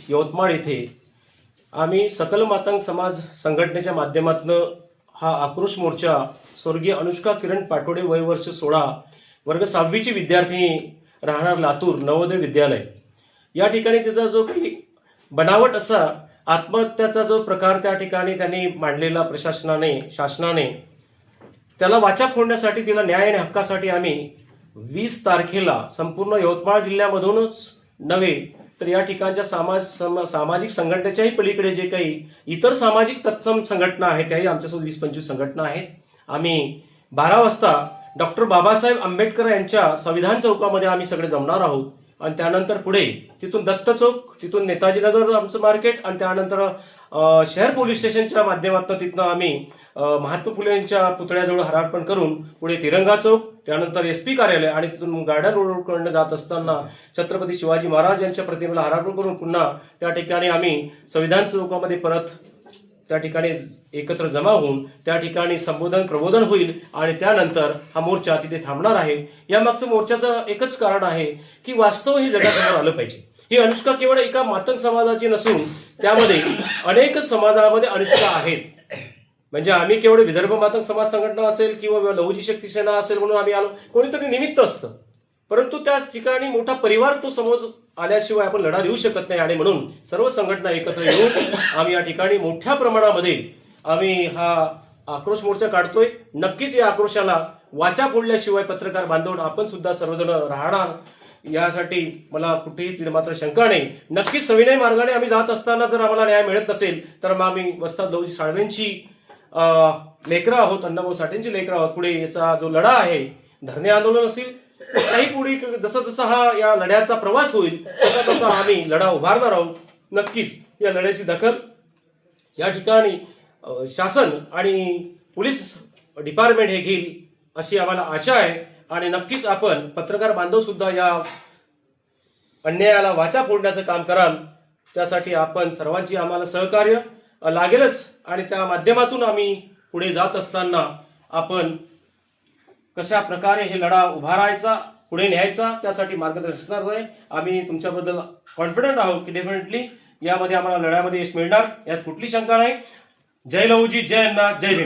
यवतमाळ येथे आम्ही सकल मातंग समाज संघटनेच्या माध्यमातून हा आक्रोश मोर्चा स्वर्गीय अनुष्का किरण पाटोडे वय वर्ष 16 वर्ग 6वी ची विद्यार्थिनी राहणार लातूर नवोदय विद्यालय या ठिकाणी तिचा जो काही बनावट असा आत्महत्याचा जो प्रकार त्या ठिकाणी त्यांनी मांडलेला प्रशासनाने शासनाने त्याला वाचा फोडण्यासाठी तिला न्याय आणि हक्कासाठी आम्ही 20 तारखेला संपूर्ण यवतमाळ जिल्ह्यामधूनच नव्हे तर या ठिकाणच्या सामाजिक संघटनेच्याही पलीकडे जे काही इतर सामाजिक तत्सम संघटना आहेत त्याही आमच्यासोबत 20-25 संघटना आहेत. आम्ही 12 वाजता डॉक्टर बाबासाहेब आंबेडकर यांच्या संविधान चौकामध्ये आम्ही सगळे जमणार आहोत आणि त्यानंतर पुढे तिथून दत्त चौक, तिथून नेताजी नगर आमचं मार्केट आणि त्यानंतर शहर पोलीस स्टेशनच्या माध्यमातून तिथनं आम्ही महात्मा फुले यांच्या पुतळ्याजवळ हारार्पण करून पुढे तिरंगा चौक, त्यानंतर SP कार्यालय आणि तिथून गार्डन रोडकडनं जात असताना छत्रपती शिवाजी महाराज यांच्या प्रतिमेला हारार्पण करून पुन्हा त्या ठिकाणी आम्ही संविधान चौकामध्ये परत त्या ठिकाणी एकत्र जमा होऊन त्या ठिकाणी प्रबोधन होईल आणि त्यानंतर हा मोर्चा तिथे थांबणार आहे. या मागचं मोर्चाचं एकच कारण आहे की वास्तव हे जगासमोर आलं पाहिजे. ही अनुष्का केवळ एका मातंग समाजाची नसून त्यामध्ये अनेक समाजामध्ये अनुष्का आहेत. म्हणजे आम्ही केवळ विदर्भ मातंग समाज संघटना असेल किंवा लहुजी शक्ती सेना असेल म्हणून आम्ही आलो, कोणीतरी निमित्त असतं, परंतु त्या ठिकाणी मोठा परिवार तो समोर आल्याशिवाय आपण लढा देऊ शकत नाही आणि म्हणून सर्व संघटना एकत्र येऊन आम्ही या ठिकाणी मोठ्या प्रमाणामध्ये आम्ही हा आक्रोश मोर्चा काढतोय. नक्कीच या आक्रोशाला वाचा फोडल्याशिवाय पत्रकार बांधवून आपण सुद्धा सर्वजण राहणार यासाठी मला कुठेही मात्र शंका नाही. नक्कीच सविनय मार्गाने आम्ही जात असताना जर आम्हाला न्याय मिळत नसेल तर मग आम्ही वस्ताद लहुजी साळवेंची लेकरं आहोत, अण्णाभाऊ साठेंची लेकरं आहोत. पुढे याचा जो लढा आहे धरणे आंदोलन असेल काही पुढे जसं जसं हा या लढ्याचा प्रवास होईल तसा तसा आम्ही लढा उभारणार आहोत. नक्कीच या लढ्याची दखल या ठिकाणी शासन आणि पोलीस डिपार्टमेंट हे घेईल अशी आम्हाला आशा आहे आणि नक्कीच आपण पत्रकार बांधव सुद्धा या अन्यायाला वाचा फोडण्याचं काम कराल. त्यासाठी आपण सर्वांची आम्हाला सहकार्य लागेलच आणि त्या माध्यमातून आम्ही पुढे जात असताना आपण कशा प्रकारे हे लढा उभारायचा पुढे न्यायचा त्यासाठी मार्गदर्शन करणार आहे. आम्ही तुमच्याबद्दल कॉन्फिडंट आहोत की डेफिनेटली यामध्ये आम्हाला लढ्यामध्ये यश मिळणार, यात कुठली शंका नाही. जय लहुजी, जय अण्णा, जय भीम.